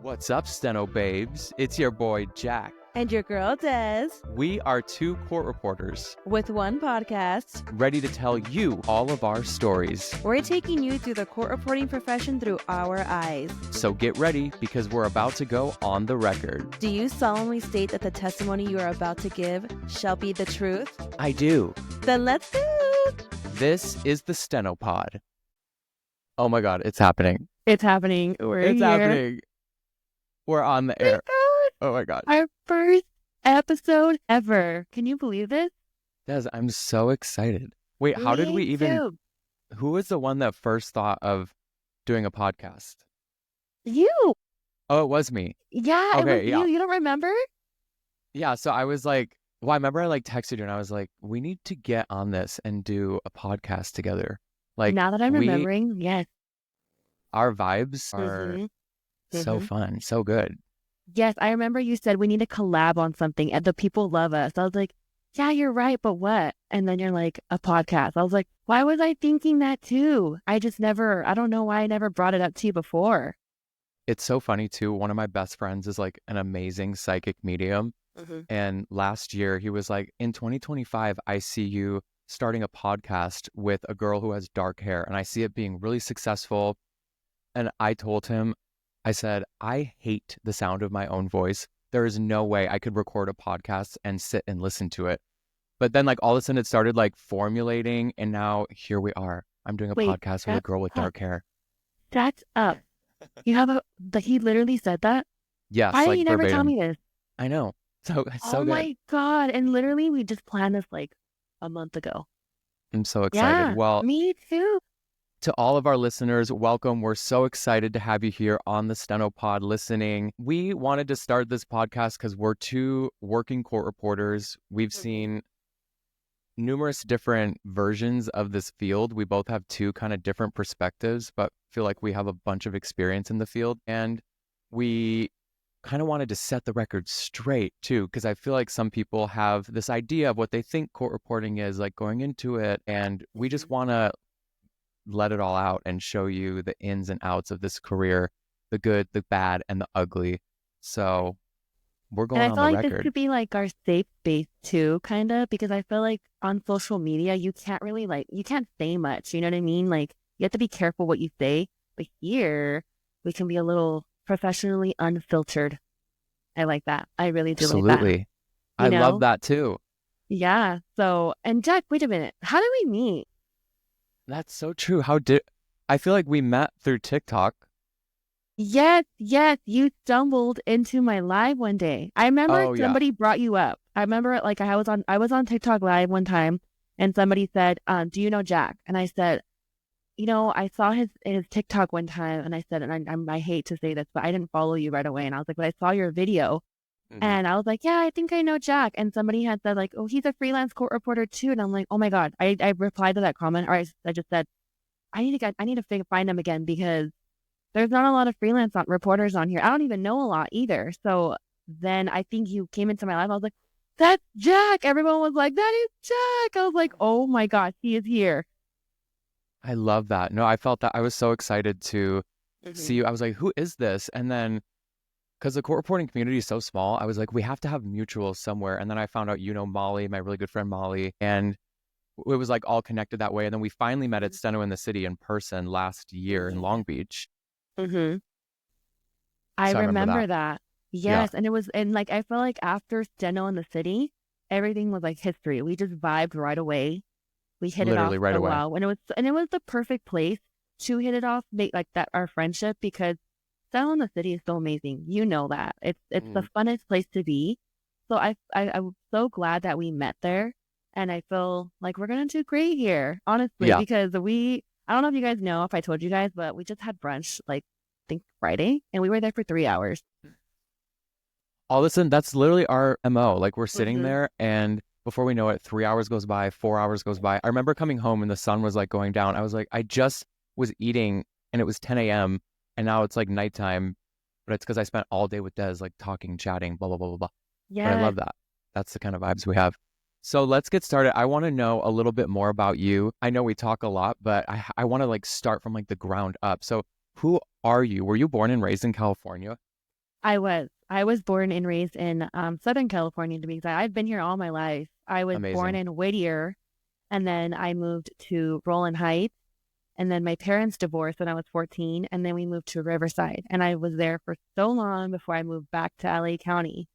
What's up, Steno babes? It's your boy, Jack. And your girl, Des. We are two court reporters With one podcast. ready to tell you all of our stories. We're taking you through the court reporting profession through our eyes. So get ready because we're about to go on the record. Do you solemnly state that the testimony you are about to give shall be the truth? I do. Then let's go. This is the Steno Pod. Oh my God, it's happening. It's happening. It's happening. We're on the air. Oh my God. Our first episode ever. Can you believe this? Des, I'm so excited. Wait, how did we even... too. Who was the one that first thought of doing a podcast? You. Oh, it was me. Yeah, Okay, it was yeah. you. You don't remember? Yeah, so I was like, well, I remember I texted you and I was like, we need to get on this and do a podcast together. Like, Now that I'm remembering, yes. our vibes are so fun, so good. Yes, I remember you said we need to collab on something and the people love us. I was like, yeah, you're right, but what? And then you're like, a podcast. I was like, why was I thinking that too? I don't know why I never brought it up to you before. It's so funny too. One of my best friends is like an amazing psychic medium. And last year he was like, in 2025, I see you starting a podcast with a girl who has dark hair and I see it being really successful. And I told him, I said, I hate the sound of my own voice. There is no way I could record a podcast and sit and listen to it. But then like all of a sudden it started like formulating and now here we are. I'm doing a podcast with a girl with dark hair. That's up. You have he literally said that? Yes. Why like did you never tell verbatim. me this? I know. So it's so Oh good. my God. And literally we just planned this like a month ago. I'm so excited. Yeah, Well, me too. to all of our listeners, welcome. We're so excited to have you here on the Steno Pod listening. We wanted to start this podcast because we're two working court reporters. We've seen numerous different versions of this field. We both have two kind of different perspectives, but feel like we have a bunch of experience in the field. And we kind of wanted to set the record straight too, because I feel like some people have this idea of what they think court reporting is like going into it. And we just want to let it all out and show you the ins and outs of this career, the good, the bad, and the ugly. So we're going And I on feel the like record. this could be like our safe space too, kind of, because I feel like on social media, you can't really you can't say much, you know what I mean? Like you have to be careful what you say, but here we can be a little professionally unfiltered. I like that. I really do like that. Absolutely. I love that too. Yeah. So, and Jack, wait a minute. How did we meet? That's so true. I feel like we met through TikTok. Yes, you stumbled into my live one day. I remember somebody brought you up. I remember like I was on TikTok live one time and somebody said, do you know Jack? And I said, I saw his TikTok one time and I said, and I hate to say this, but I didn't follow you right away. And I was like, but I saw your video. And I was like, yeah, I think I know Jack. And somebody had said like, oh, he's a freelance court reporter too. And I'm like, oh my God. I replied to that comment, or I just said, I need to find him again because there's not a lot of freelance reporters on here. I don't even know a lot either. So then I think you came into my life. I was like, that's Jack. Everyone was like, that is Jack. I was like, oh my gosh, he is here. I love that. No, I felt that I was so excited to see you. I was like, who is this? And then because the court reporting community is so small, I was like, we have to have mutuals somewhere. And then I found out, Molly, my really good friend Molly, and it was like all connected that way. And then we finally met at Steno in the City in person last year in Long Beach. I remember that. Yes. Yeah. And like, I felt like after Steno in the City, everything was like history. We just vibed right away. We hit Literally it off right so away. well. And it was the perfect place to hit it off, make like that, our friendship, because Steno in the City is so amazing. You know that. It's the funnest place to be. So I'm so glad that we met there. And I feel like we're going to do great here, honestly, because I don't know if you guys know if I told you guys, but we just had brunch, like, I think Friday, and we were there for 3 hours. All of a sudden, that's literally our MO. Like we're sitting there and before we know it, 3 hours goes by, 4 hours goes by. I remember coming home and the sun was like going down. I was like, I just was eating and it was 10 a.m. and now it's like nighttime, but it's because I spent all day with Des, like talking, chatting, blah, blah, blah, blah, blah. Yeah. But I love that. That's the kind of vibes we have. So let's get started. I want to know a little bit more about you. I know we talk a lot, but I want to like start from like the ground up. So who are you? Were you born and raised in California? I was born and raised in Southern California, to be exact. I've been here all my life. I was born Amazing. in Whittier, and then I moved to Roland Heights, and then my parents divorced when I was 14, and then we moved to Riverside, and I was there for so long before I moved back to LA County.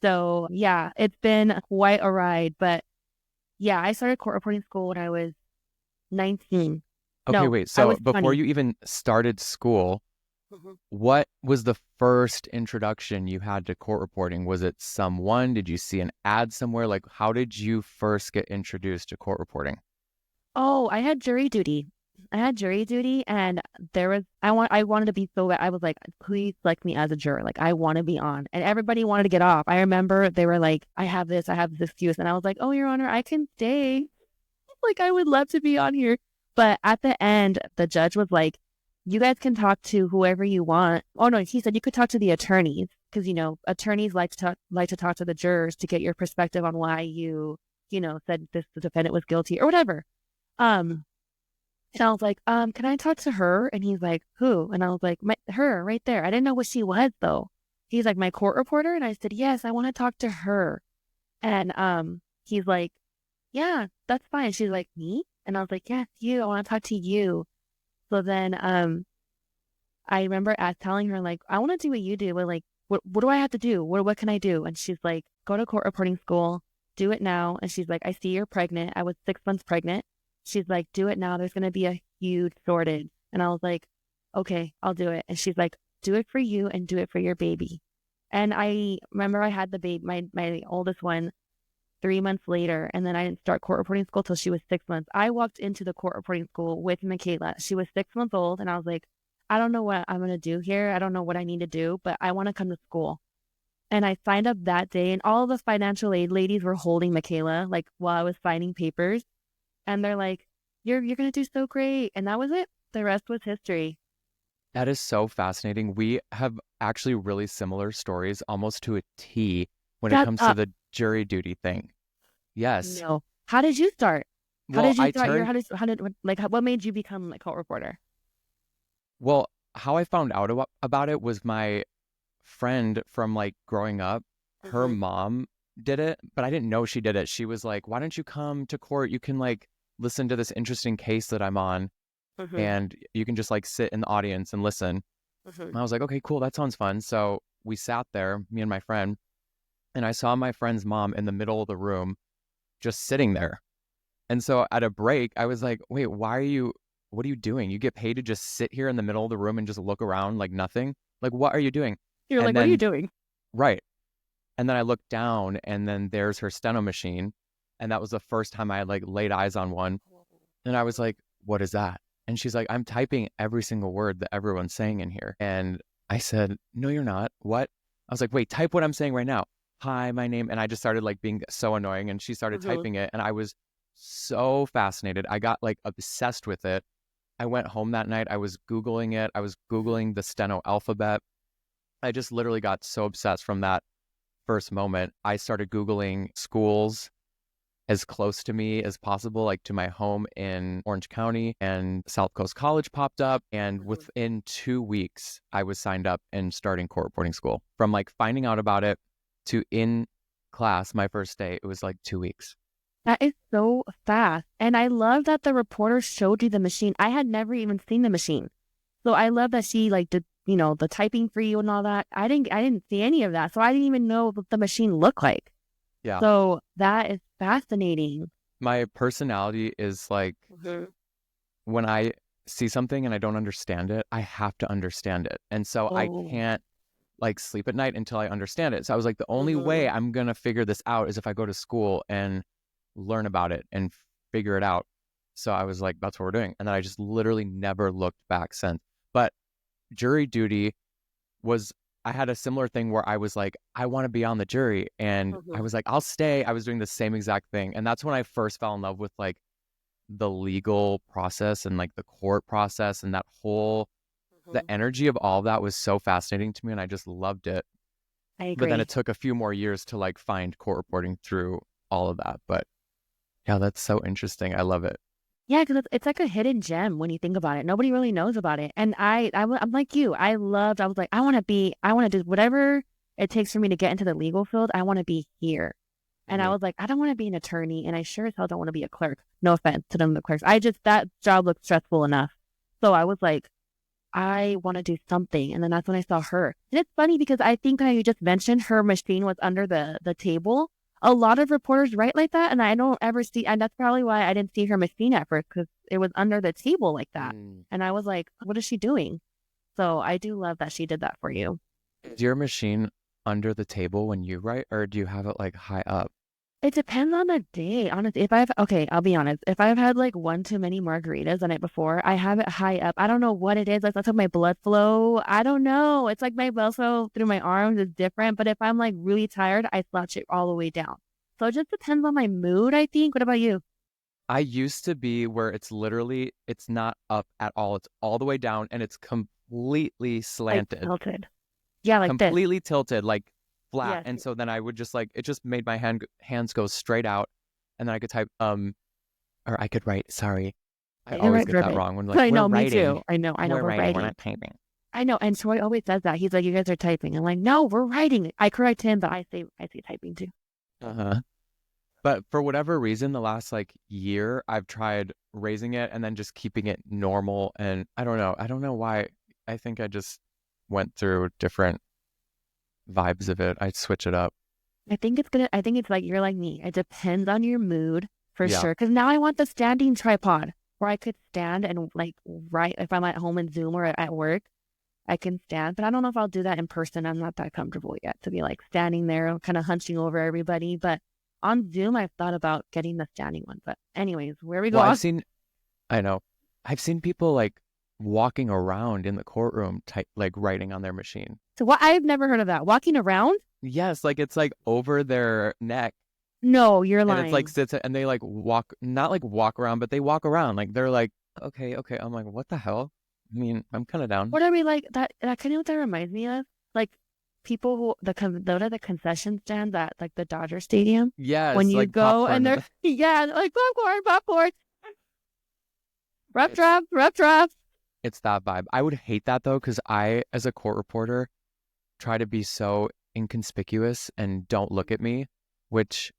So yeah, it's been quite a ride, but yeah, I started court reporting school when I was 19. Okay, No, wait. I So was before 20. you even started school, Mhm. what was the first introduction you had to court reporting? Was it someone? Did you see an ad somewhere? Like, how did you first get introduced to court reporting? Oh, I had jury duty. I had jury duty, and I wanted to be so bad. I was like, please select me as a juror. Like, I want to be on. And everybody wanted to get off. I remember they were like, I have this excuse. And I was like, oh, Your Honor, I can stay. Like, I would love to be on here. But at the end, the judge was like, you guys can talk to whoever you want. Oh no, he said you could talk to the attorneys, because attorneys like to talk to the jurors to get your perspective on why said this the defendant was guilty or whatever. Um, and I was like, can I talk to her? And he's like, who? And I was like, her right there. I didn't know what she was though. He's like, my court reporter. And I said, yes, I want to talk to her. And he's like, yeah, that's fine. She's like, me? And I was like, yes, you. I want to talk to you. So then I remember telling her, like, I want to do what you do. But like, what do I have to do? What can I do? And she's like, go to court reporting school, do it now. And she's like, I see you're pregnant. I was 6 months pregnant. She's like, do it now. There's going to be a huge shortage. And I was like, okay, I'll do it. And she's like, do it for you and do it for your baby. And I remember I had the baby, my oldest one, 3 months later, and then I didn't start court reporting school till she was 6 months. I walked into the court reporting school with Michaela. She was 6 months old, and I was like, I don't know what I'm going to do here. I don't know what I need to do, but I want to come to school. And I signed up that day, and all of the financial aid ladies were holding Michaela, like, while I was signing papers. And they're like, you're going to do so great. And that was it. The rest was history. That is so fascinating. We have actually really similar stories, almost to a T, when it Shut comes to up. the jury duty thing. Yes. No. How did you start? Well, What made you become a court reporter? well, how I found out about it was my friend from like growing up. Her Mm-hmm. mom did it, but I didn't know she did it. She was like, "Why don't you come to court? You can like listen to this interesting case that I'm on, Mm-hmm. and you can just like sit in the audience and listen." Mm-hmm. And I was like, "Okay, cool. That sounds fun." So we sat there, me and my friend, and I saw my friend's mom in the middle of the room just sitting there. And so at a break, I was like, wait, what are you doing? You get paid to just sit here in the middle of the room and just look around like nothing? Like, what are you doing? You're like, And what are you then, doing? right. And then I looked down and then there's her steno machine. And that was the first time I had like laid eyes on one. And I was like, what is that? And she's like, I'm typing every single word that everyone's saying in here. And I said, no, you're not. What? I was like, wait, type what I'm saying right now. Hi, my name. And I just started like being so annoying. And she started Mm-hmm. typing it. And I was so fascinated. I got like obsessed with it. I went home that night. I was Googling it. I was Googling the steno alphabet. I just literally got so obsessed from that first moment. I started Googling schools as close to me as possible, like to my home in Orange County, and South Coast College popped up. And Mm-hmm. within 2 weeks, I was signed up and starting court reporting school. From like finding out about it to in class, my first day, it was like 2 weeks. That is so fast. And I love that the reporter showed you the machine. I had never even seen the machine. So I love that she like did, the typing for you and all that. I didn't see any of that. So I didn't even know what the machine looked like. Yeah. So that is fascinating. My personality is like Mm-hmm. when I see something and I don't understand it, I have to understand it. And so I Oh. can't like sleep at night until I understand it. So I was like, the only way Mm-hmm. I'm going to figure this out is if I go to school and learn about it and figure it out. So I was like, that's what we're doing. And then I just literally never looked back since. But jury duty was, I had a similar thing where I was like, I want to be on the jury. And I Mm-hmm. was like, I'll stay. I was doing the same exact thing. And that's when I first fell in love with like the legal process and like the court process and that whole, the Mm-hmm. energy of all of that was so fascinating to me and I just loved it. I But then agree. it took a few more years to like find court reporting through all of that. But yeah, that's so interesting. I love it. Yeah, because it's like a hidden gem when you think about it. Nobody really knows about it. And I'm like you. I was like, I want to do whatever it takes for me to get into the legal field. I want to be here. And I was like, I don't want to be an attorney, and I sure as hell don't want to be a clerk. No offense to them, the clerks. That job looked stressful enough. So I was like, I want to do something. And then that's when I saw her. And it's funny because I think how you just mentioned her machine was under the table. A lot of reporters write like that, and I don't ever see, and that's probably why I didn't see her machine at first, because it was under the table like that. And I was like, what is she doing? So I do love that she did that for you. Is your machine under the table when you write, or do you have it like high up? It depends on the day, honestly. I'll be honest. If I've had like one too many margaritas the night before, I have it high up. I don't know what it is. Like, that's like my blood flow. I don't know. It's like my blood flow through my arms is different. But if I'm like really tired, I slouch it all the way down. So it just depends on my mood, I think. What about you? I used to be where it's not up at all. It's all the way down, and it's completely slanted. Like tilted. Yeah, like completely this. Tilted, like flat. Yes. And so then I would just like, it just made my hands go straight out, and then I could type or I could write. Sorry, I always get that wrong when like, I know, we're writing. Me too. I know we're writing. We're not typing. I know, and Troy always says that. He's like, you guys are typing. I'm like, no, we're writing. I correct him, but I say typing too. But for whatever reason, the last like year, I've tried raising it and then just keeping it normal. And I don't know why. I think I just went through different vibes of it. I switch it up. I think it's like, you're like me. It depends on your mood for sure. Because now I want the standing tripod where I could stand and like write. If I'm at home in Zoom or at work, I can stand. But I don't know if I'll do that in person. I'm not that comfortable yet to be like standing there, kind of hunching over everybody. But on Zoom, I've thought about getting the standing one. But anyways, where we go. Well, I've seen people like walking around in the courtroom, like writing on their machine. So what? I've never heard of that. Walking around? Yes, like it's like over their neck. No, you're lying. And it's like sits and they like walk, not like walk around, but they walk around. Like they're like, okay. I'm like, what the hell? I mean, I'm kind of down. What are we like that? That kind of what that reminds me of, like people who the concession stand at like the Dodger Stadium. Yes, when you like go and they're like popcorn. Rough draft. It's that vibe. I would hate that though, because I, as a court reporter, try to be so inconspicuous and don't look at me, which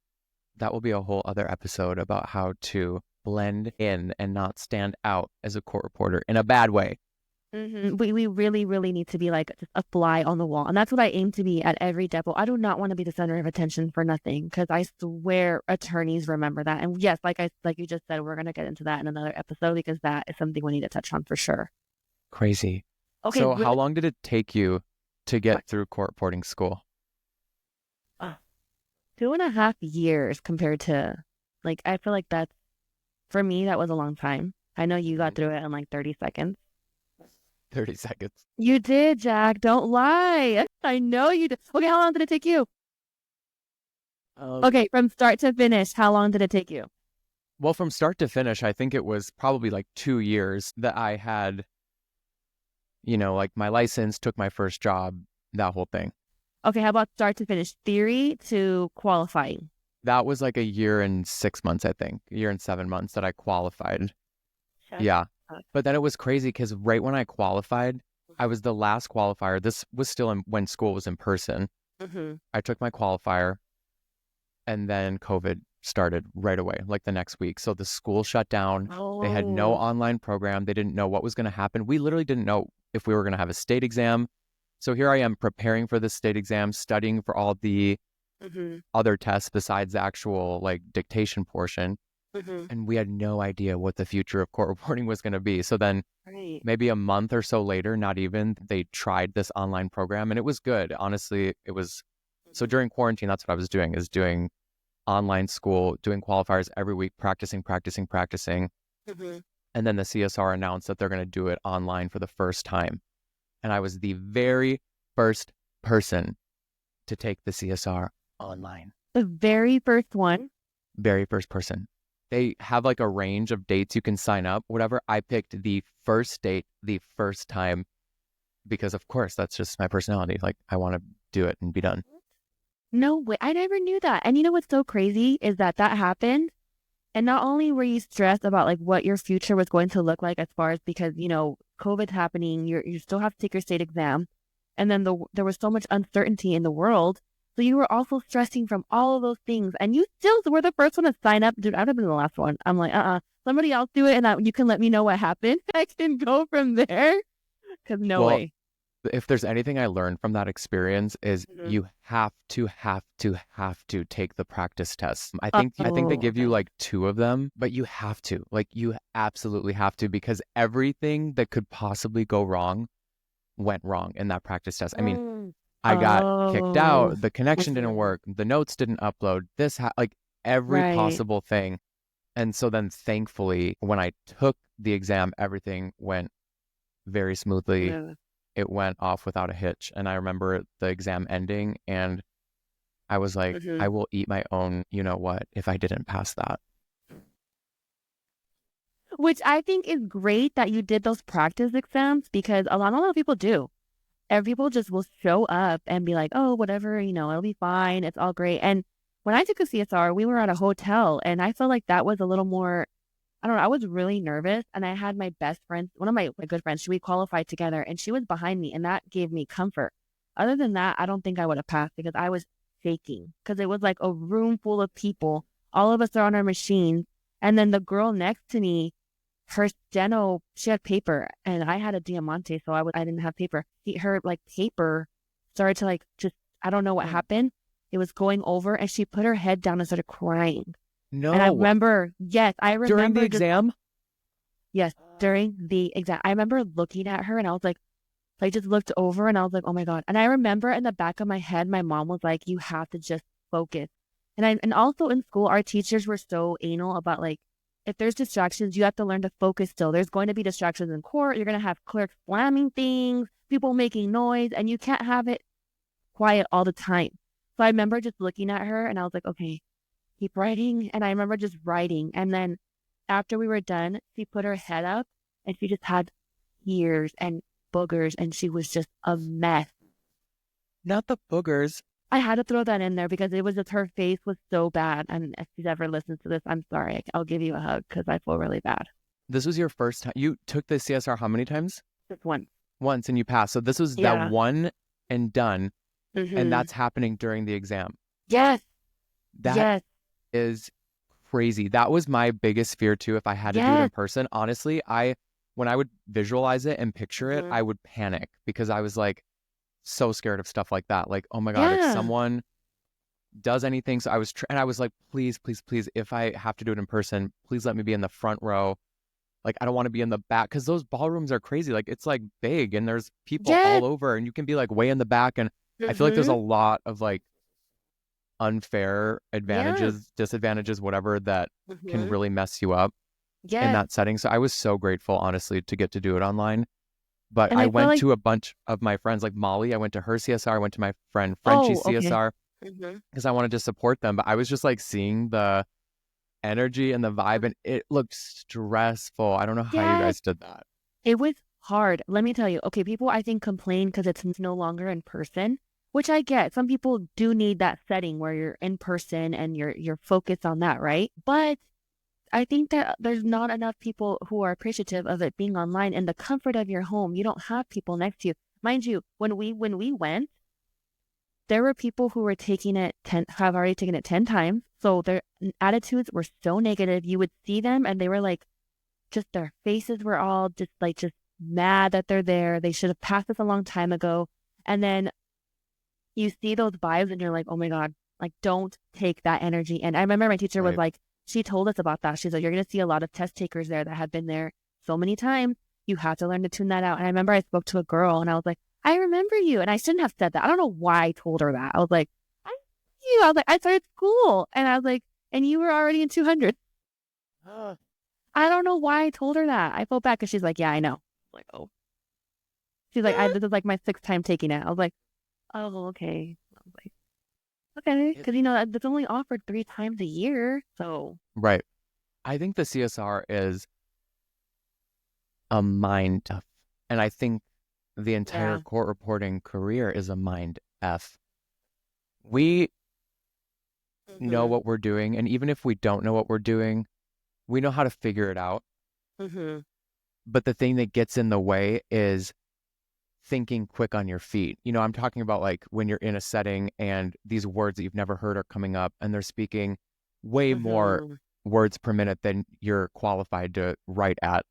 that will be a whole other episode about how to blend in and not stand out as a court reporter in a bad way. Mm-hmm. We really, really need to be like just a fly on the wall. And that's what I aim to be at every depo. I do not want to be the center of attention for nothing, because I swear attorneys remember that. And yes, like you just said, we're going to get into that in another episode, because that is something we need to touch on for sure. Crazy. Okay. So how long did it take you to get through court reporting school? 2.5 years compared to, like, I feel like that's, for me, that was a long time. I know you got through it in like 30 seconds. 30 seconds. You did, Jack. Don't lie. I know you did. Okay, how long did it take you? Okay, from start to finish, how long did it take you? Well, from start to finish, I think it was probably like 2 years that I had, like my license, took my first job, that whole thing. Okay, how about start to finish, theory to qualifying? That was like 1 year and 6 months, I think. 1 year and 7 months that I qualified. Okay. Yeah. But then it was crazy because right when I qualified, I was the last qualifier. This was still when school was in person. Mm-hmm. I took my qualifier, and then COVID started right away, like the next week. So the school shut down. They had no online program. They didn't know what was going to happen. We literally didn't know if we were going to have a state exam. So here I am preparing for the state exam, studying for all the other tests besides the actual like dictation portion. And we had no idea what the future of court reporting was going to be. So then maybe a month or so later, not even, they tried this online program, and it was good. Honestly, it was. So during quarantine, that's what I was doing, is doing online school, doing qualifiers every week, practicing. And then the CSR announced that they're going to do it online for the first time. And I was the very first person to take the CSR online. The very first one? Very first person. They have like a range of dates you can sign up, whatever. I picked the first date, the first time, because of course, that's just my personality. Like, I want to do it and be done. No way. I never knew that. And you know what's so crazy is that happened And not only were you stressed about like what your future was going to look like as far as because, COVID's happening, you still have to take your state exam. And then there was so much uncertainty in the world. So you were also stressing from all of those things. And you still were the first one to sign up. Dude, I would have been the last one. I'm like, somebody else do it and you can let me know what happened. I can go from there. Because no Well, way. if there's anything I learned from that experience is Mm-hmm. you have to take the practice tests. I think they give you Okay. like 2 of them, but you have to. Like you absolutely have to because everything that could possibly go wrong went wrong in that practice test. I mean, Mm. I got kicked Oh. out, the connection didn't Mhm. work, the notes didn't upload, like every Right. possible thing. And so then thankfully, when I took the exam, everything went very smoothly. Yeah. It went off without a hitch. And I remember the exam ending and I was like, Mhm. I will eat my own, you know what, if I didn't pass that. Which I think is great that you did those practice exams because a lot of people do. And people just will show up and be like, oh, whatever, it'll be fine. It's all great. And when I took a CSR, we were at a hotel and I felt like that was a little more, I don't know, I was really nervous. And I had my best friend, one of my good friends, we qualified together and she was behind me and that gave me comfort. Other than that, I don't think I would have passed because I was shaking because it was like a room full of people. All of us are on our machines. And then the girl next to me, her steno, she had paper and I had a diamante, so I didn't have paper. Her like paper started to like just, I don't know what happened. It was going over and she put her head down and started crying. And I No, remember, yes, I during the remember just, exam. yes, during the exam, I remember looking at her and I was like, I just looked over and I was like, oh my God. And I remember in the back of my head, my mom was like, you have to just focus. And also in school, our teachers were so anal about like, if there's distractions, you have to learn to focus still. There's going to be distractions in court. You're going to have clerks slamming things, people making noise, and you can't have it quiet all the time. So I remember just looking at her and I was like, okay, keep writing. And I remember just writing. And then after we were done, she put her head up and she just had tears and boogers and she was just a mess. Not the boogers. I had to throw that in there because it was just her face was so bad. And if she's ever listens to this, I'm sorry. I'll give you a hug because I feel really bad. This was your first time. You took the CSR how many times? Just one. Once and you passed. So this was that Yeah. one and done. And Mm-hmm. that's happening during the exam. Yes. That Yes. is crazy. That was my biggest fear too. If I had to do it in Yes. person, honestly, when I would visualize it and picture it, Mm-hmm. I would panic because I was like so scared of stuff like that. Like, oh my God, if Yeah. someone does anything. So and I was like, please, please, please, if I have to do it in person, please let me be in the front row. Like, I don't want to be in the back because those ballrooms are crazy. Like, it's like big and there's people Yes. all over and you can be like way in the back. And I feel like there's Mm-hmm. a lot of like unfair Yeah. advantages, disadvantages, whatever that can Mm-hmm. really mess you up in Yes. that setting. So I was so grateful, honestly, to get to do it online. But And I I feel went like, to a bunch of my friends, like Molly. I went to her CSR. I went to my friend oh, Frenchie's okay. CSR Mm-hmm. because I wanted to support them. But I was just like seeing the energy and the vibe, and it looked stressful. I don't know how you Yes. guys did that. It was hard. Let me tell you. Okay, people I think complain because it's no longer in person, which I get. Some people do need that setting where you're in person and you're focused on that, right? But I think that there's not enough people who are appreciative of it being online in the comfort of your home. You don't have people next to you. Mind you, when we went, there were people who were taking it have already taken it 10 times. So their attitudes were so negative. You would see them and they were like just their faces were all just mad that they're there. They should have passed this a long time ago. And then you see those vibes and you're like, oh my God, like don't take that energy. And I remember my teacher was Right. like, she told us about that. She's like, you're going to see a lot of test takers there that have been there so many times. You have to learn to tune that out. And I remember I spoke to a girl and I was like, I remember you. And I shouldn't have said that. I don't know why I told her that. I was like, I was like, I started school. And I was like, and you were already in 200. I don't know why I told her that. I felt bad because she's like, yeah, I know. I'm like, oh. She's like, this is like my 6th time taking it. I was like, oh, okay. I was like, okay. It- Because, that's only offered 3 times a year. So, right. I think the CSR is a mind F. And I think the entire yeah. court reporting career is a mind F. We know Mm-hmm. what we're doing. And even if we don't know what we're doing, we know how to figure it out. Mm-hmm. But the thing that gets in the way is thinking quick on your feet. You know, I'm talking about like when you're in a setting and these words that you've never heard are coming up and they're speaking way more Mm-hmm. words per minute than you're qualified to write at.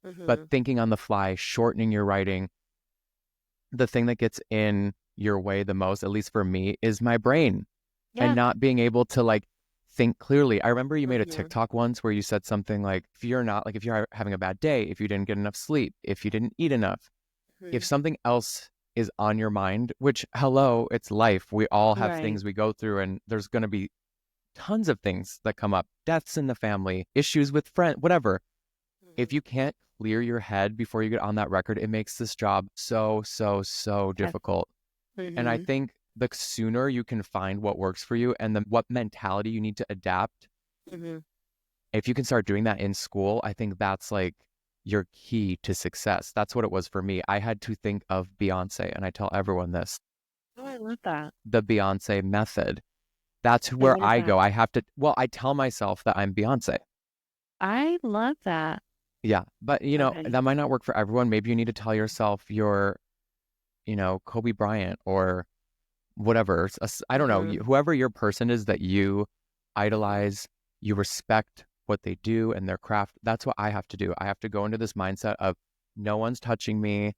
But Mm-hmm. thinking on the fly, shortening your writing, the thing that gets in your way the most, at least for me, is my brain and Yeah. not being able to like think clearly. I remember you made a Mm-hmm. TikTok once where you said something like, if you're having a bad day, if you didn't get enough sleep, if you didn't eat enough, if something else is on your mind, which, hello, it's life. We all have Right. things we go through, and there's going to be tons of things that come up, deaths in the family, issues with friends, whatever. If you can't clear your head before you get on that record, it makes this job so Yes. difficult. And I Mm-hmm. think the sooner you can find what works for you and then what mentality you need to adapt, Mm-hmm. if you can start doing that in school, I think that's like your key to success. That's what it was for me. I had to think of Beyonce, and I tell everyone this, Oh, I love that. the Beyonce method. That's Wait, where what is I that? go. I tell myself that I'm Beyonce. I love that. Yeah. But, you know, Okay. that might not work for everyone. Maybe you need to tell yourself you're, Kobe Bryant or whatever. I don't know, Mm-hmm. whoever your person is that you idolize, you respect what they do and their craft. That's what I have to do. I have to go into this mindset of no one's touching me.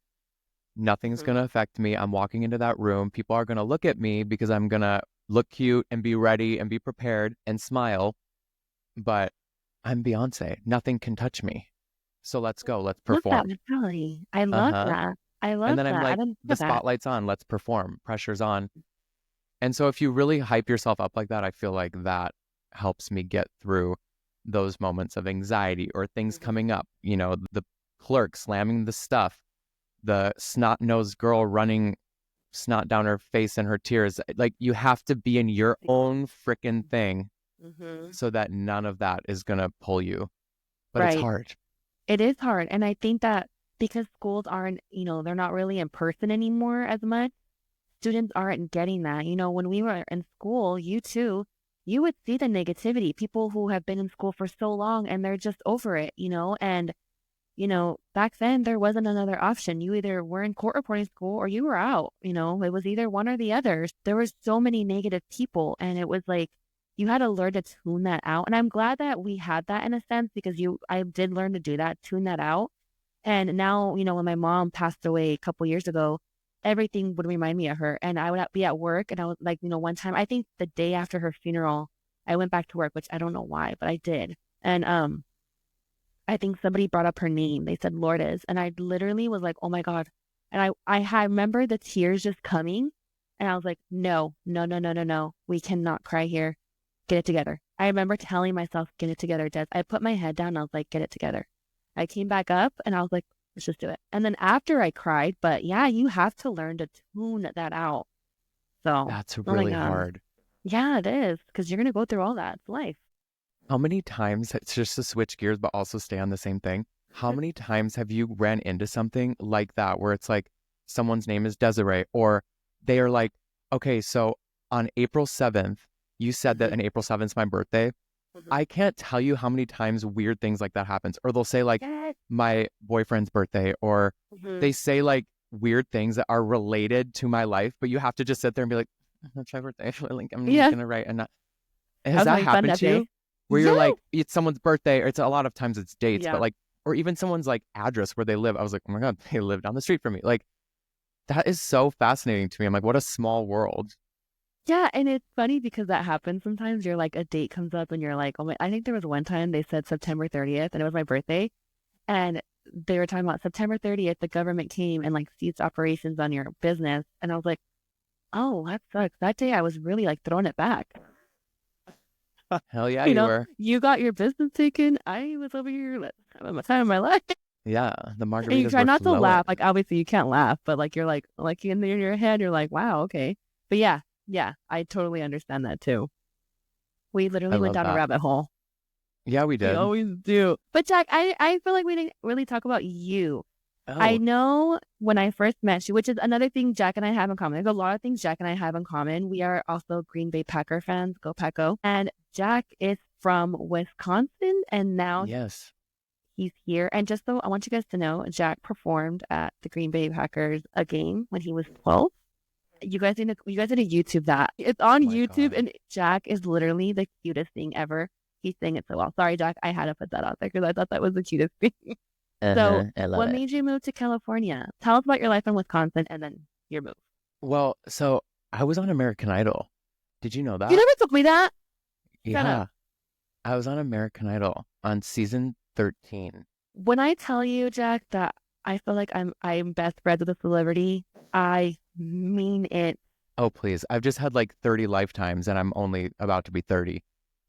Nothing's Mm-hmm. going to affect me. I'm walking into that room. People are going to look at me because I'm going to look cute and be ready and be prepared and smile. But I'm Beyonce. Nothing can touch me. So let's go. Let's Love that perform. mentality. I love Uh-huh. that. I And love then I'm that. I like, didn't think the of that. spotlight's on. Let's perform. Pressure's on. And so if you really hype yourself up like that, I feel like that helps me get through those moments of anxiety or things Mm-hmm. coming up. You know, the clerk slamming the stuff, the snot-nosed girl running snot down her face and her tears. Like you have to be in your own freaking thing Mm-hmm. so that none of that is going to pull you. But it's Right. hard. It is hard. And I think that because schools aren't, they're not really in person anymore as much, students aren't getting that. When we were in school, you too, you would see the negativity. People who have been in school for so long and they're just over it, and back then there wasn't another option. You either were in court reporting school or you were out, it was either one or the other. There were so many negative people and it was like you had to learn to tune that out. And I'm glad that we had that in a sense because I did learn to do that, tune that out. And now, when my mom passed away a couple years ago, everything would remind me of her. And I would be at work and I was like, one time, I think the day after her funeral, I went back to work, which I don't know why, but I did. And I think somebody brought up her name. They said Lourdes. And I literally was like, oh my God. And I remember the tears just coming. And I was like, no, no, no, no, no, no. We cannot cry here. Get it together. I remember telling myself, get it together, Des. I put my head down and I was like, get it together. I came back up and I was like, let's just do it. And then after I cried, but yeah, you have to learn to tune that out. So, That's oh my really God. hard. Yeah, it is. Because you're going to go through all that. It's life. How many times, it's just to switch gears, but also stay on the same thing. How many times have you ran into something like that where it's like someone's name is Desiree or they are like, okay, so on April 7th, you said that Mm-hmm. on April 7th is my birthday. Mm-hmm. I can't tell you how many times weird things like that happens. Or they'll say like Yes. my boyfriend's birthday, or Mm-hmm. they say like weird things that are related to my life, but you have to just sit there and be like, that's my birthday. Like, I'm Yes. gonna write and not. That Has was that having fun happened that to day. you? Where you're Yes. like, it's someone's birthday, or it's a lot of times it's dates, but Yeah. like, or even someone's like address where they live. I was like, oh my God, they live down the street from me. Like, that is so fascinating to me. I'm like, what a small world. Yeah, and it's funny because that happens sometimes. You're like, a date comes up and you're like, oh my, I think there was one time they said September 30th and it was my birthday. And they were talking about September 30th, the government came and like ceased operations on your business. And I was like, oh, that sucks. That day I was really like throwing it back. Hell yeah, you were. You got your business taken. I was over here like, having the time of my life. Yeah, the And you margaritas try were not to flowing. laugh. Like obviously you can't laugh, but like you're like in your head, you're like, wow, okay. But yeah, yeah, I totally understand that too. We I literally went love down a that. rabbit hole. Yeah, we We did. always do. But Jack, I feel like we didn't really talk about you. I Oh, know when I first met you, which is another thing Jack and I have in common. There's a lot of things Jack and I have in common. We are also Green Bay Packer fans. Go Pack Go. And Jack is from Wisconsin, and now yes. he's here. And just so I want you guys to know, Jack performed at the Green Bay Packers a game when he was 12. You guys need to YouTube that. It's Oh on my YouTube, God. and Jack is literally the cutest thing ever. He sang it so well. Sorry, Jack, I had to put that out there because I thought that was the cutest thing. So, I love what it. made you move to California? Tell us about your life in Wisconsin and then your move. Well, so I was on American Idol. Did you know You that? never told me that. Shut up. Yeah, I was on American Idol on season 13. When I tell you, Jack, that I feel like I'm best friends with a celebrity, I mean it. Oh, please. I've just had like 30 lifetimes and I'm only about to be 30.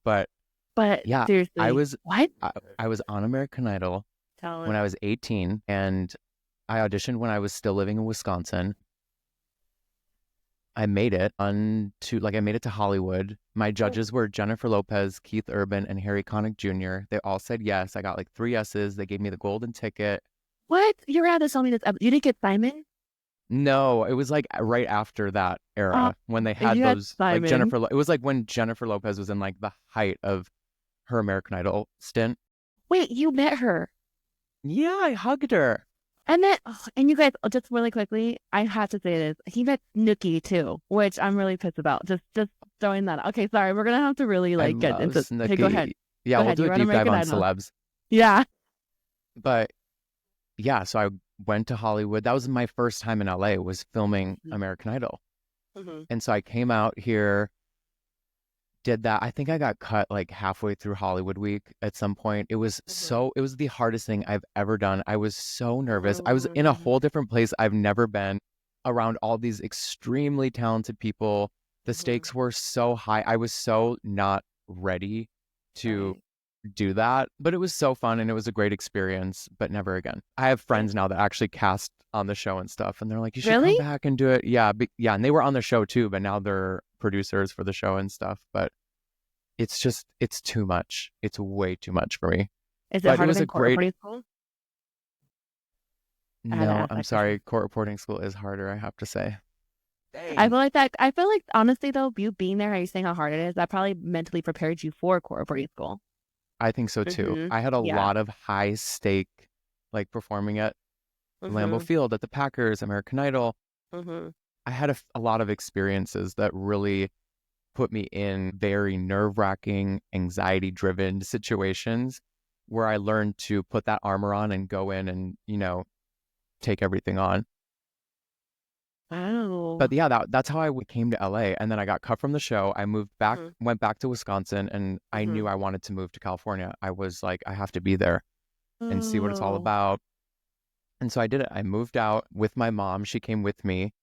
But But yeah, I seriously, was what? I, I was on American Idol Tell when us. I was 18 and I auditioned when I was still living in Wisconsin. I made it to Hollywood. My judges were Jennifer Lopez, Keith Urban, and Harry Connick Jr. They all said yes. I got like 3 yeses. They gave me the golden ticket. What? You're out to tell me this. You didn't get Simon? No, it was like right after that Oh, era when they and had you had those like Simon. it was like when Jennifer Lopez was in like the height of her American Idol stint. Wait, you met her. Yeah, I hugged her. And then, and you guys, just really quickly, I have to say this. He met Nookie too, which I'm really pissed about. Just throwing that out. Okay, sorry. We're gonna have to really I like get love into. Hey, go ahead. Snooki. Yeah, Go we'll ahead. do a You're on deep dive American on Idol. celebs. Yeah. But yeah, so I went to Hollywood. That was my first time in LA was filming Mm-hmm. American Idol. Mm-hmm. And so I came out here, did that. I think I got cut like halfway through Hollywood Week at some point. It was the hardest thing I've ever done. I was so nervous. I was in a Mm-hmm. whole different place I've never been around all these extremely talented people. The Mm-hmm. stakes were so high. I was so not ready to Right. do that, but it was so fun and it was a great experience, but never again. I have Yeah. friends now that actually cast on the show and stuff, and they're like, you should come Really? back and do it. Yeah, yeah, and they were on the show too, but now they're producers for the show and stuff. But it's too much. It's way too much for me. Is it But it harder was than a court great. reporting school? I had to No, ask I'm that question. sorry. Court reporting school is harder, I have to say. I Dang. feel like that. I feel like honestly though, you being there, how you saying how hard it is, that probably mentally prepared you for court reporting school. I think so too. Mm-hmm. I had a Yeah. lot of high stake, like performing at Lambeau Mm-hmm. Field, at the Packers, American Idol. Mm-hmm. I had a lot of experiences that really put me in very nerve-wracking, anxiety-driven situations where I learned to put that armor on and go in and, take everything on. Wow. But yeah, that's how I came to LA. And then I got cut from the show. I moved back, Mm-hmm. went back to Wisconsin, and I Mm-hmm. knew I wanted to move to California. I was like, I have to be there and see what it's all Oh. about. And so I did it. I moved out with my mom. She came with me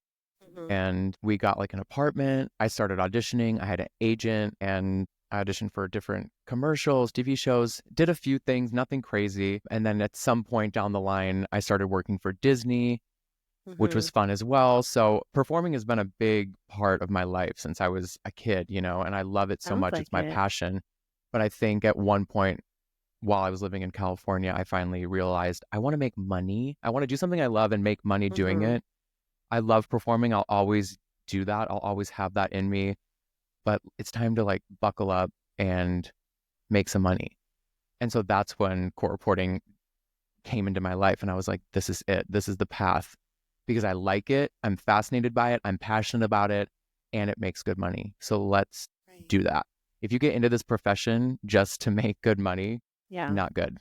Mm-hmm. and we got like an apartment. I started auditioning. I had an agent and I auditioned for different commercials, TV shows, did a few things, nothing crazy. And then at some point down the line, I started working for Disney, which Mm-hmm. was fun as well. So performing has been a big part of my life since I was a kid, and I love it so Sounds much. like It's my it. passion. But I think at one point while I was living in California, I finally realized I want to make money. I want to do something I love and make money doing Mm-hmm. it. I love performing. I'll always do that. I'll always have that in me. But it's time to like buckle up and make some money. And so that's when court reporting came into my life. And I was like, this is it. This is the path because I like it. I'm fascinated by it. I'm passionate about it and it makes good money. So let's Right. do that. If you get into this profession just to make good money, Yeah. not good.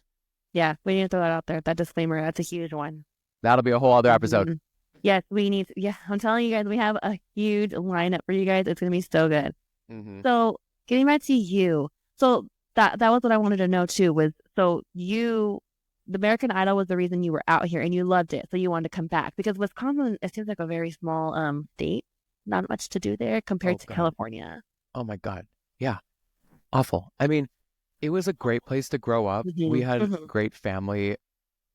Yeah. We need to throw that out there. That disclaimer. That's a huge one. That'll be a whole other episode. Mm-hmm. Yes, we need. Yeah, I'm telling you guys, we have a huge lineup for you guys. It's gonna be so good. Mm-hmm. So getting back to you, so that was what I wanted to know too. Was so you, the American Idol was the reason you were out here and you loved it, so you wanted to come back because Wisconsin it seems like a very small state, not much to do there compared Oh to God. California. Oh my God. Yeah. Awful. I mean, it was a great place to grow up. We Mm-hmm. had Mm-hmm. great family.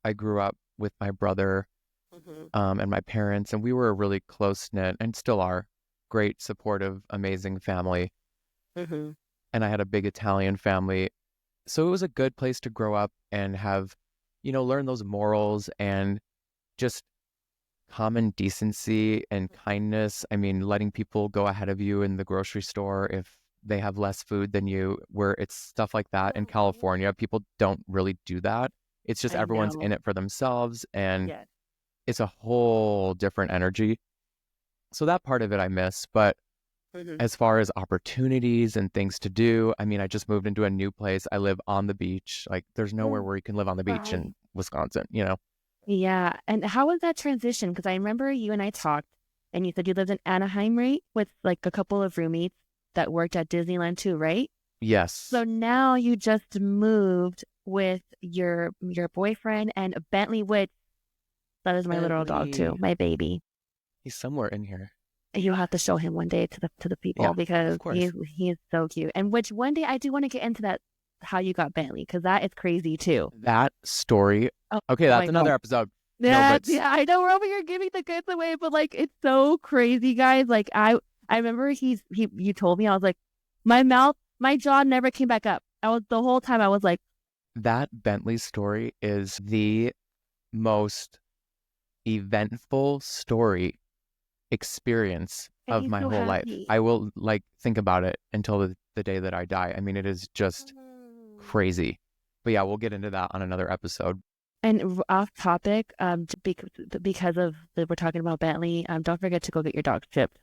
I grew up with my brother Mm-hmm. and my parents, and we were a really close knit and still are great, supportive, amazing family. Mm-hmm. And I had a big Italian family. So it was a good place to grow up and have, learn those morals and just common decency and kindness. I mean, letting people go ahead of you in the grocery store if they have less food than you, where it's stuff like that. In California, people don't really do that. It's just I everyone's know. in it for themselves, and Yes. it's a whole different energy. So that part of it I miss. But as far as opportunities and things to do, I mean, I just moved into a new place. I live on the beach. Like, there's nowhere where you can live on the beach in Wisconsin, you know? Yeah. And how was that transition? Because I remember you and I talked, and you said you lived in Anaheim, right? With like a couple of roommates that worked at Disneyland too, right? Yes. So now you just moved with your boyfriend and Bentley, which that is my literal dog too, my baby. He's somewhere in here. You have to show him one day to the people, because he is so cute. And which one day I do want to get into that, how you got Bentley, because that is crazy too. That story. Okay, that's another episode. Yeah, I know we're over here giving the goods away, but like it's so crazy, guys. Like I remember you told me, I was like, my jaw never came back up. The whole time I was like, that Bentley story is the most eventful experience of my whole life. I will like think about it until the day that I die. I mean, it is just crazy. But yeah, we'll get into that on another episode. And off topic, because of we're talking about Bentley, don't forget to go get your dog chipped.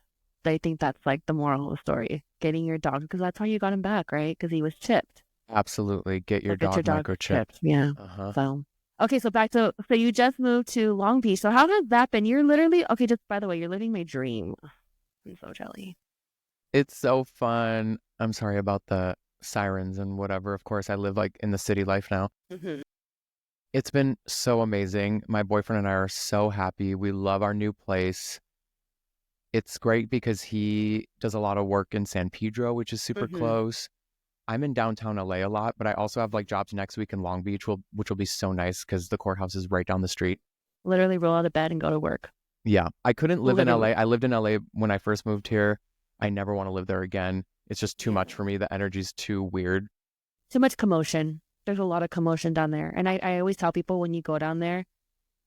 I think that's like the moral of the story, getting your dog, because that's how you got him back, right? Because he was chipped. Absolutely. Get your dog microchipped. Yeah. So, okay, so so you just moved to Long Beach. So how has that been? You're literally, okay, just by the way, you're living my dream. I'm so jelly. It's so fun. I'm sorry about the sirens and whatever. Of course, I live like in the city life now. It's been so amazing. My boyfriend and I are so happy. We love our new place. It's great because he does a lot of work in San Pedro, which is super close. I'm in downtown LA a lot, but I also have like jobs next week in Long Beach, which will be so nice because the courthouse is right down the street. Literally roll out of bed and go to work. Yeah. I couldn't live in LA. I lived in LA when I first moved here. I never want to live there again. It's just too much for me. The energy's too weird. Too much commotion. There's a lot of commotion down there. And I always tell people, when you go down there,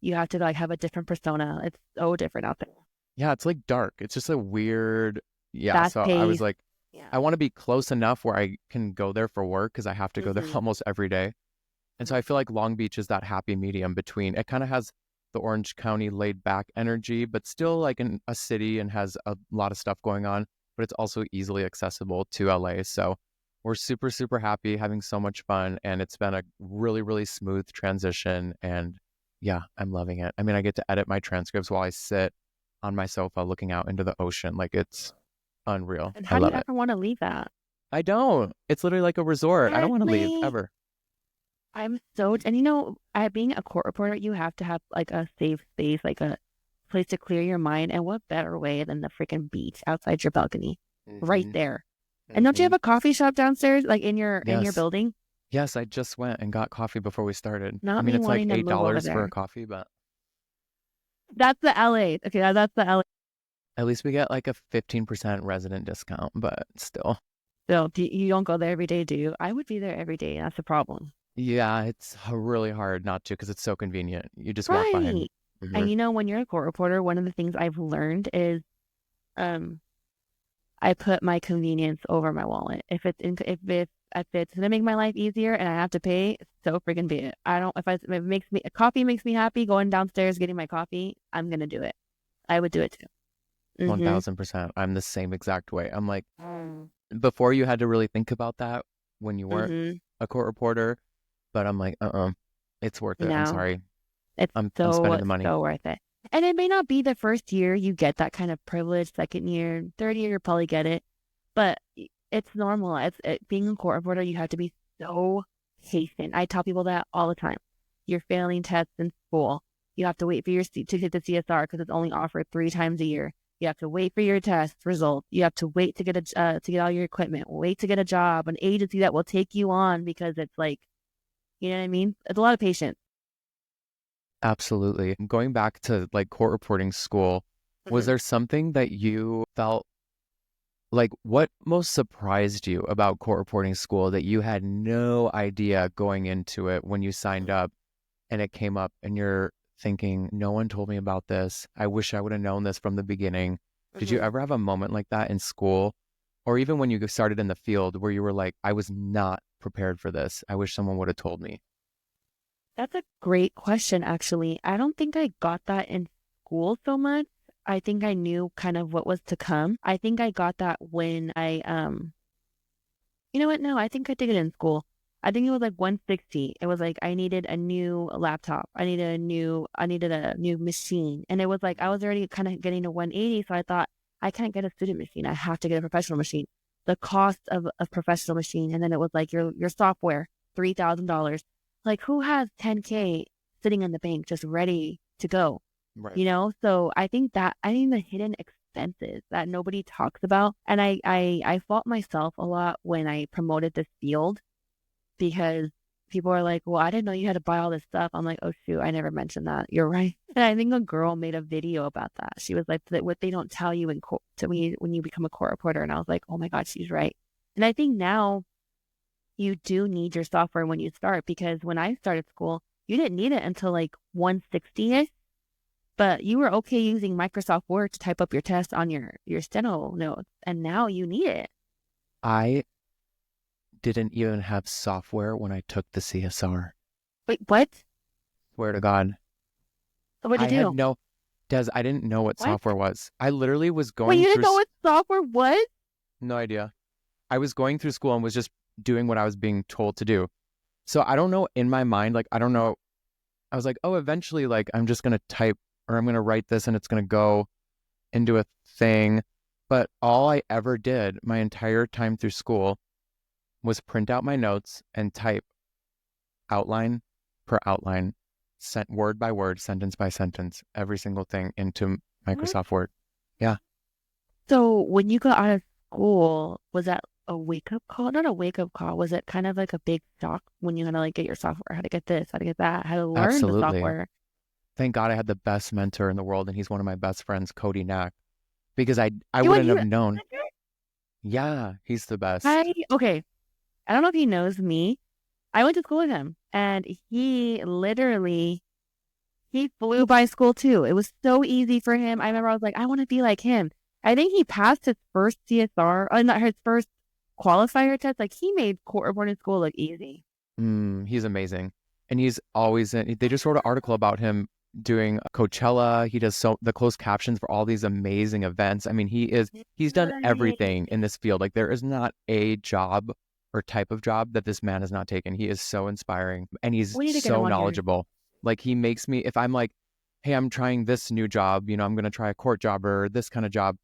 you have to like have a different persona. It's so different out there. Yeah, it's like dark. It's just a weird, so I was like, I want to be close enough where I can go there for work because I have to go there almost every day. And so I feel like Long Beach is that happy medium between, it kind of has the Orange County laid back energy, but still like in a city and has a lot of stuff going on, but it's also easily accessible to LA. So we're super, super happy, having so much fun. And it's been a really, really smooth transition. And yeah, I'm loving it. I mean, I get to edit my transcripts while I sit on my sofa looking out into the ocean. Like, it's unreal. And how do you ever want to leave that? I don't. It's literally like a resort. I don't want to leave ever. And being a court reporter, you have to have like a safe space, like a place to clear your mind. And what better way than the freaking beach outside your balcony, right there? And don't you have a coffee shop downstairs, like in your building? Yes, I just went and got coffee before we started. Not I mean, it's like $8 for a coffee, but that's the LA. Okay, that's the LA. At least we get like a 15% resident discount, but still. Still, you don't go there every day, do you? I would be there every day. That's the problem. Yeah, it's really hard not to because it's so convenient. You just walk by. And when you're a court reporter, one of the things I've learned is, I put my convenience over my wallet. If it's gonna make my life easier and I have to pay, so freaking be it. If coffee makes me happy, going downstairs getting my coffee, I'm gonna do it. I would do it too. 1000%. I'm the same exact way. I'm like, before you had to really think about that when you weren't a court reporter, but I'm like, it's worth it. No, I'm sorry. I'm spending the money. So worth it. And it may not be the first year you get that kind of privilege. Second year, third year, you'll probably get it. But it's normal. Being a court reporter, you have to be so patient. I tell people that all the time. You're failing tests in school. You have to wait for to get the CSR because it's only offered 3 times a year. You have to wait for your test result. You have to wait to get all your equipment. Wait to get a job, an agency that will take you on, because it's like, you know what I mean? It's a lot of patience. Absolutely. Going back to like court reporting school, was there something that you felt like, what most surprised you about court reporting school that you had no idea going into it when you signed up and it came up and you're thinking, no one told me about this. I wish I would have known this from the beginning. Did you Mm-hmm. ever have a moment like that in school or even when you started in the field where you were like, I was not prepared for this. I wish someone would have told me. That's a great question, actually. I don't think I got that in school so much. I think I knew kind of what was to come. I think I got that when you know what? No, I think I did it in school. I think it was like 160. It was like I needed a new laptop. I needed a new machine. And it was like I was already kind of getting to 180. So I thought I can't get a student machine. I have to get a professional machine. The cost of a professional machine. And then it was like your software, $3,000. Like who has 10K sitting in the bank just ready to go? Right. So I think the hidden expenses that nobody talks about, and I fault myself a lot when I promoted this field because people are like, well, I didn't know you had to buy all this stuff. I'm like, oh shoot, I never mentioned that. You're right. And I think a girl made a video about that. She was like, that what they don't tell you in court to when you become a court reporter. And I was like, oh my God, she's right. And I think now you do need your software when you start, because when I started school, you didn't need it until like 160-ish, but you were okay using Microsoft Word to type up your test on your Steno notes, and now you need it. I didn't even have software when I took the CSR. Wait, what? Swear to God. So what I did you had do? no, Des, I didn't know what What? software was. I literally was Wait, going you didn't through, know what software was? no idea. I was going through school and was just doing what I was being told to do. So I don't know in my mind, like, I don't know. I was like, oh, eventually, like, I'm just going to type or I'm going to write this and it's going to go into a thing. But all I ever did my entire time through school was print out my notes and type outline per outline, sent word by word, sentence by sentence, every single thing into What? Microsoft Word. Yeah, So when you got out of school, was that a wake up call? Not a wake up call. Was it kind of like a big shock when you had to like get your software, how to get this, how to get that, how to learn the absolutely. software? Thank God I had the best mentor in the world, and he's one of my best friends, Cody Knack, because I You and wouldn't you, have known. Yeah, he's the best. okay. I don't know if he knows me. I went to school with him, and he flew by school too. It was so easy for him. I remember I was like, I want to be like him. I think he passed his first CSR, not his first qualifier test. Like he made court reporting school look easy. He's amazing. And he's always they just wrote an article about him doing Coachella. He does the closed captions for all these amazing events. I mean, he's done everything in this field. Like there is not a job or type of job that this man has not taken. He is so inspiring and he's We need to get him so on here. knowledgeable. Like he makes me, if I'm like, hey, I'm trying this new job, I'm going to try a court job or this kind of job.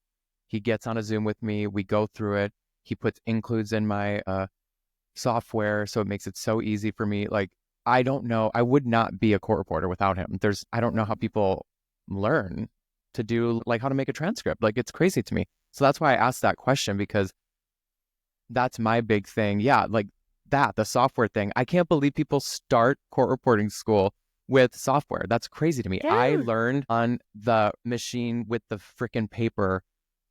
He gets on a Zoom with me. We go through it. He puts includes in my software, so it makes it so easy for me. Like I don't know, I would not be a court reporter without him. I don't know how people learn to do like how to make a transcript. Like it's crazy to me. So that's why I asked that question, because that's my big thing. Yeah, like the software thing. I can't believe people start court reporting school with software. That's crazy to me. Yeah. I learned on the machine with the freaking paper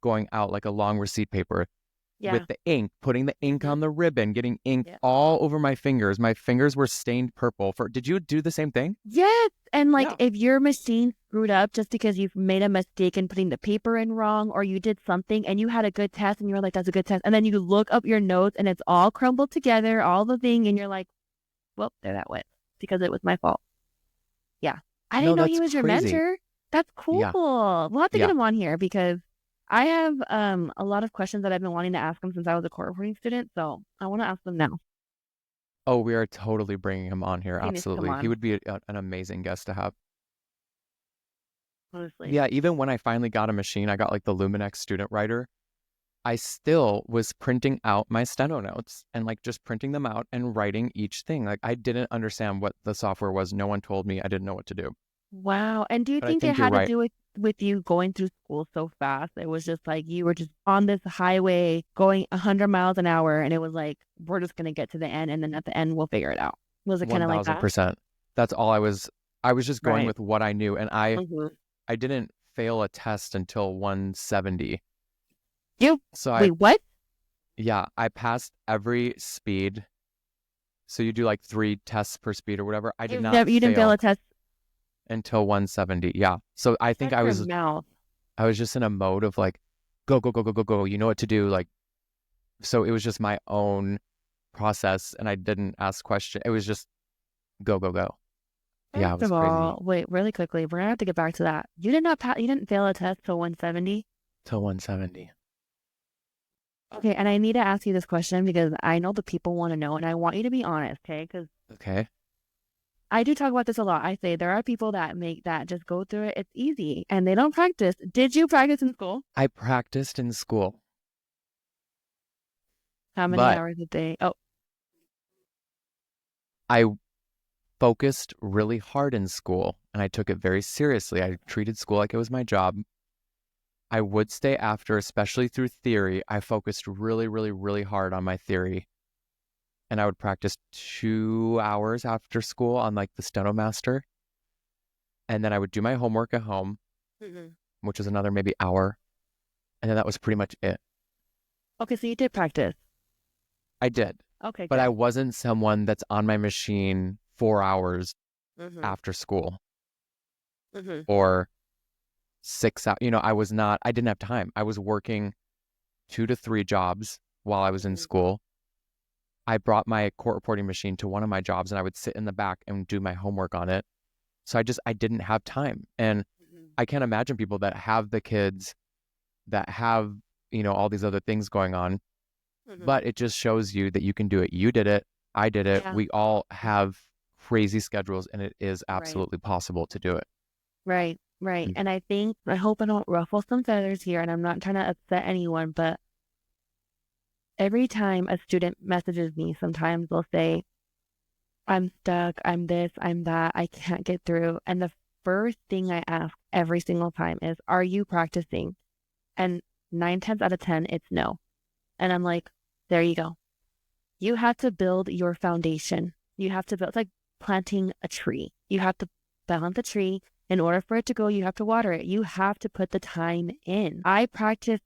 going out, like a long receipt paper. Yeah. With the ink, putting the ink on the ribbon, getting ink all over my fingers. My fingers were stained purple. Did you do the same thing? Yes. And like if your machine screwed up just because you've made a mistake in putting the paper in wrong, or you did something and you had a good test and you were like, that's a good test. And then you look up your notes and it's all crumbled together, all the thing. And you're like, well, there that went because it was my fault. Yeah. I didn't know he was your mentor. That's cool. Yeah. We'll have to get him on here because I have a lot of questions that I've been wanting to ask him since I was a court reporting student, so I want to ask them now. Oh, we are totally bringing him on here. Absolutely. He would be an amazing guest to have. Honestly. Yeah, even when I finally got a machine, I got like the Luminex student writer. I still was printing out my Steno notes and like just printing them out and writing each thing. Like I didn't understand what the software was. No one told me. I didn't know what to do. Wow. And do you think it had to do with you going through school so fast? It was just like you were just on this highway going 100 miles an hour and it was like, we're just going to get to the end and then at the end we'll figure it out. Was it kind of like that? 1000%. That's all I was just going with what I knew. And I didn't fail a test until 170. Wait, what? Yeah, I passed every speed. So you do like 3 tests per speed or whatever. I did not fail. You didn't fail a test. until 170. Yeah. So I think Shut your mouth. I was just in a mode of like, go, go, go, go, go, go. You know what to do. Like, so it was just my own process and I didn't ask questions. It was just go, go, go. Yeah, it First was of crazy. all, wait, really quickly, we're gonna have to get back to that. You did not you didn't fail a test till 170. Till 170. Okay, and I need to ask you this question because I know the people want to know, and I want you to be honest, okay? Because Okay. I do talk about this a lot. I say there are people that make that just go through it. It's easy, and they don't practice. Did you practice in school? I practiced in school, How many but hours a day? Oh, I focused really hard in school and I took it very seriously. I treated school like it was my job. I would stay after, especially through theory. I focused really, really, really hard on my theory. And I would practice 2 hours after school on like the Steno Master. And then I would do my homework at home, which was another maybe hour. And then that was pretty much it. okay, so you did practice. I did. Okay, But I good. wasn't someone that's on my machine 4 hours after school or 6 hours. You know, I didn't have time. I was working 2 to 3 jobs while I was in school. I brought my court reporting machine to one of my jobs and I would sit in the back and do my homework on it. So I didn't have time. And I can't imagine people that have the kids that have, you know, all these other things going on. But it just shows you that you can do it. You did it. I did it. Yeah. We all have crazy schedules and it is absolutely possible to do it. Right. And I hope I don't ruffle some feathers here, and I'm not trying to upset anyone, but every time a student messages me, sometimes they'll say, I'm stuck, I'm this, I'm that, I can't get through. And the first thing I ask every single time is, are you practicing? And 9 times out of 10, it's no. And I'm like, there you go. You have to build your foundation. You have to build, it's like planting a tree. You have to plant the tree. In order for it to go, you have to water it. You have to put the time in. I practice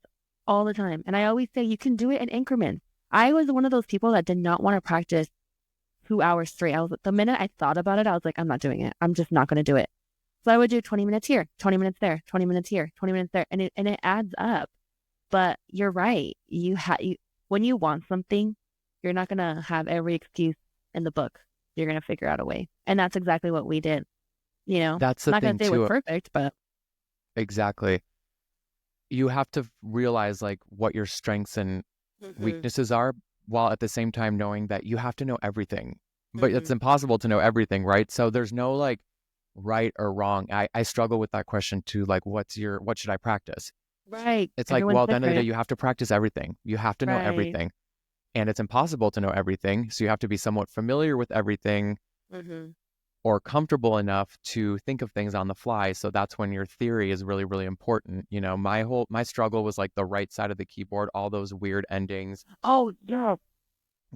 all the time. And I always say you can do it in increments. I was one of those people that did not want to practice 2 hours straight. The minute I thought about it, I was like, I'm not doing it. I'm just not going to do it. So I would do 20 minutes here, 20 minutes there, 20 minutes here, 20 minutes there. And it adds up. But you're right. When you want something, you're not going to have every excuse in the book. You're going to figure out a way. And that's exactly what we did. You know, that's the not thing gonna say it was perfect, but exactly. You have to realize like what your strengths and weaknesses are, while at the same time knowing that you have to know everything. But it's impossible to know everything, right? So there's no like right or wrong. I struggle with that question too. Like, what should I practice? right. It's like, Everyone's well, at the end of the day, different. you have to practice everything. You have to know Right. everything. And it's impossible to know everything. So you have to be somewhat familiar with everything or comfortable enough to think of things on the fly. So that's when your theory is really, really important. You know, my struggle was like the right side of the keyboard, all those weird endings, Oh, yeah.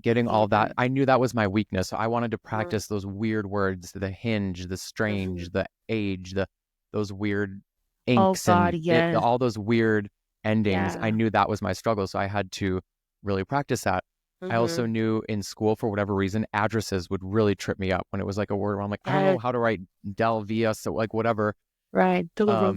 getting all that. Them. I knew that was my weakness. So I wanted to practice those weird words, the hinge, the strange, the age, those weird Oh inks God, and yes. all those weird endings. I Yeah. knew that was my struggle. So I had to really practice that. I also knew in school, for whatever reason, addresses would really trip me up when it was like a word where I'm like, I don't know Yes. how to write Del Via, so like whatever. Right. I like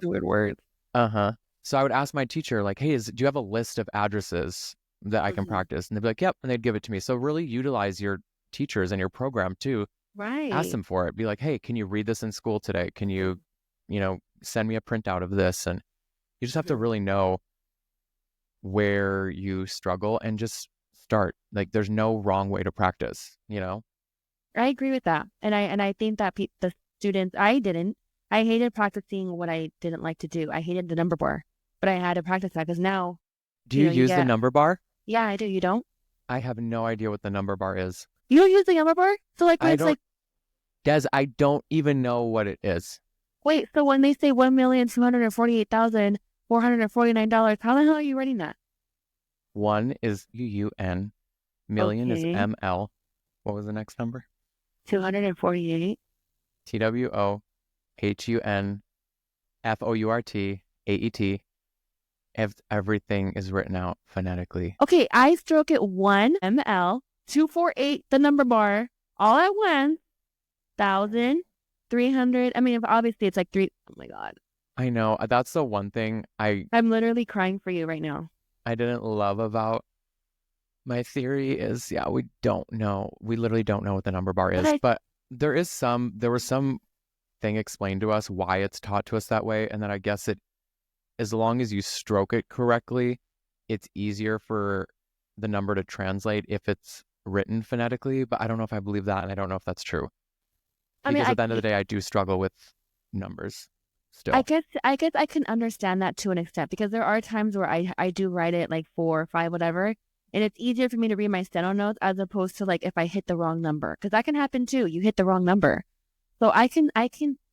these weird words. So I would ask my teacher, like, hey, do you have a list of addresses that I can practice? And they'd be like, yep. And they'd give it to me. So really utilize your teachers and your program too. Right. Ask them for it. Be like, hey, can you read this in school today? Can you, send me a printout of this? And you just have to really know where you struggle and just start. Like, there's no wrong way to practice, I agree with that. And I think that the students, I hated practicing what I didn't like to do. I hated the number bar, but I had to practice that because now. Do you use the number bar? Yeah, I do. You don't? I have no idea what the number bar is. You don't use the number bar? So like, when it's like, Des, I don't even know what it is. Wait, so when they say $1,248,449, how the hell are you writing that? 1 is UUN, million is ML. What was the next number? 248. TWOHUNFOURT AET. Everything is written out phonetically. Okay, I stroke it 1 ML 248, the number bar, all at once, 1,000 300. I mean, obviously it's like oh my God. I know. That's the one thing I'm literally crying for you right now. I didn't love about my theory is, we don't know. We literally don't know what the number bar is. But there was some thing explained to us why it's taught to us that way. And then I guess as long as you stroke it correctly, it's easier for the number to translate if it's written phonetically. But I don't know if I believe that. And I don't know if that's true. Because at the end of the day, I do struggle with numbers still. I guess I can understand that to an extent, because there are times where I do write it like 4 or 5, whatever. And it's easier for me to read my steno notes as opposed to like if I hit the wrong number, because that can happen too. You hit the wrong number. So I can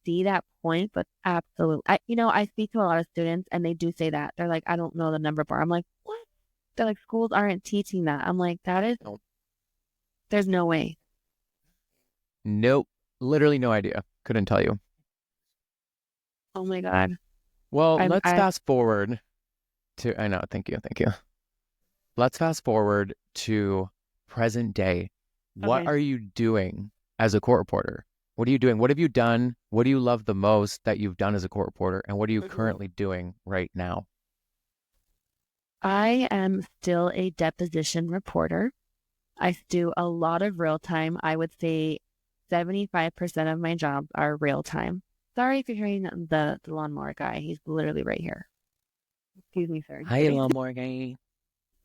see that point, but absolutely. I speak to a lot of students and they do say that. They're like, I don't know the number bar. I'm like, what? They're like, schools aren't teaching that. I'm like, Nope. There's no way. Nope. Literally no idea. Couldn't tell you. Oh my God. Well, let's fast forward to, I know, thank you. Let's fast forward to present day. What are you doing as a court reporter? What are you doing? What have you done? What do you love the most that you've done as a court reporter? And what are you currently doing right now? I am still a deposition reporter. I do a lot of real time. I would say 75% of my jobs are real time. Sorry if you're hearing the lawnmower guy. He's literally right here. Excuse me, sir. Hi, lawnmower guy.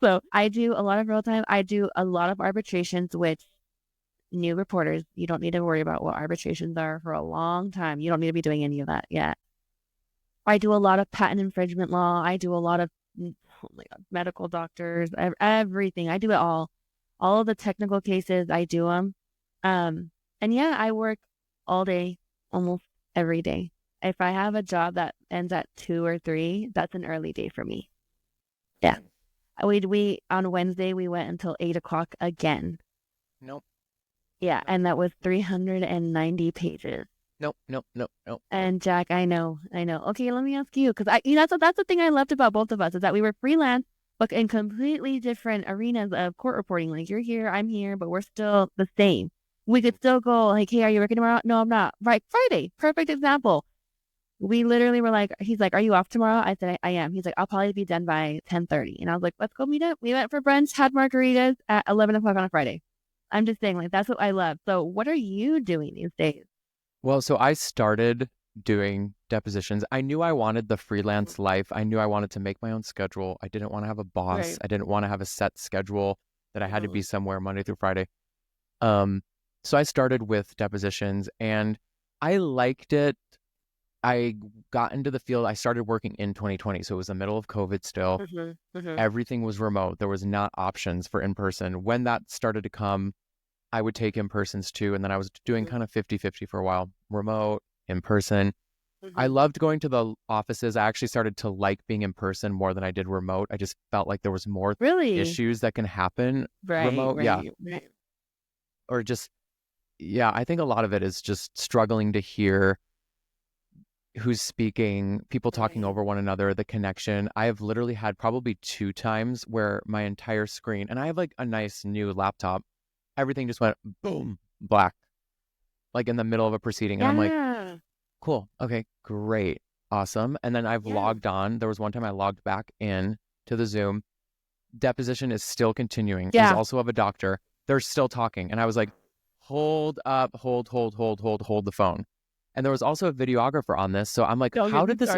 So I do a lot of real time. I do a lot of arbitrations, which new reporters, you don't need to worry about what arbitrations are for a long time. You don't need to be doing any of that yet. I do a lot of patent infringement law. I do a lot of, oh my God, medical doctors, everything. I do it all. All of the technical cases, I do them. And I work all day, almost every day. If I have a job that ends at 2 or 3, that's an early day for me. Yeah. We on Wednesday, we went until 8 o'clock again. Nope. Yeah. And that was 390 pages. Nope. And Jack, I know. Okay, let me ask you, because that's the thing I loved about both of us, is that we were freelance, but in completely different arenas of court reporting. Like, you're here, I'm here, but we're still the same. We could still go like, hey, are you working tomorrow? No, I'm not. Right. Friday. Perfect example. We literally were like, he's like, are you off tomorrow? I said, I am. He's like, I'll probably be done by 10:30. And I was like, let's go meet up. We went for brunch, had margaritas at 11 o'clock on a Friday. I'm just saying, like, that's what I love. So what are you doing these days? Well, so I started doing depositions. I knew I wanted the freelance life. I knew I wanted to make my own schedule. I didn't want to have a boss. Right. I didn't want to have a set schedule that I had to be somewhere Monday through Friday. So I started with depositions and I liked it. I got into the field. I started working in 2020. So it was the middle of COVID still. Everything was remote. There was not options for in-person. When that started to come, I would take in-persons too. And then I was doing kind of 50-50 for a while, remote, in-person. I loved going to the offices. I actually started to like being in person more than I did remote. I just felt like there was more issues that can happen remote. Right. Or just, I think a lot of it is just struggling to hear who's speaking, people talking over one another, the connection. I have literally had probably 2 times where my entire screen, and I have like a nice new laptop, everything just went boom, black, like in the middle of a proceeding. And I'm like, cool. Okay, great. Awesome. And then I've logged on. There was one time I logged back in to the Zoom. Deposition is still continuing. There's also of a doctor. They're still talking. And I was like, hold up, hold the phone. And there was also a videographer on this. So I'm like, how did this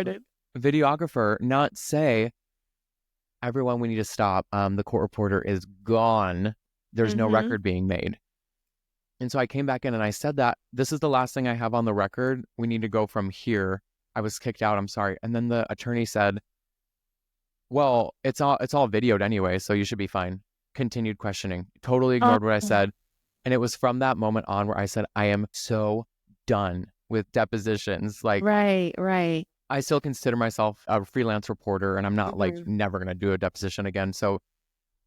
videographer not say, everyone, we need to stop. The court reporter is gone. There's no record being made. And so I came back in and I said that this is the last thing I have on the record. We need to go from here. I was kicked out. I'm sorry. And then the attorney said, well, it's all videoed anyway, so you should be fine. Continued questioning. Totally ignored what I said. And it was from that moment on where I said, I am so done with depositions. Like, right. I still consider myself a freelance reporter and I'm not like never going to do a deposition again. So,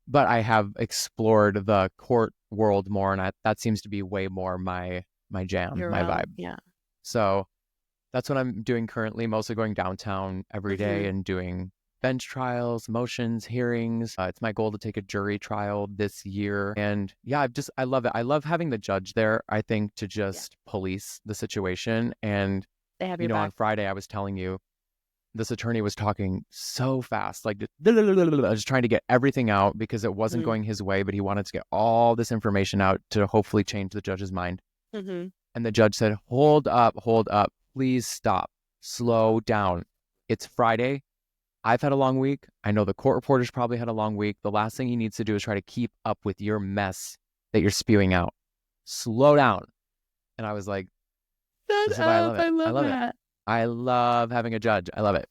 but I have explored the court world more, and that seems to be way more my jam, my vibe. Yeah. So that's what I'm doing currently, mostly going downtown every day and doing bench trials, motions, hearings. It's my goal to take a jury trial this year. And yeah, I love it. I love having the judge there, I think, to just police the situation. And, They have your back. On Friday, I was telling you, this attorney was talking so fast, like just trying to get everything out because it wasn't going his way, but he wanted to get all this information out to hopefully change the judge's mind. And the judge said, hold up, please stop, slow down. It's Friday. I've had a long week. I know the court reporter's probably had a long week. The last thing he needs to do is try to keep up with your mess that you're spewing out. Slow down. And I was like, Shut up. I love it. I love having a judge. I love it.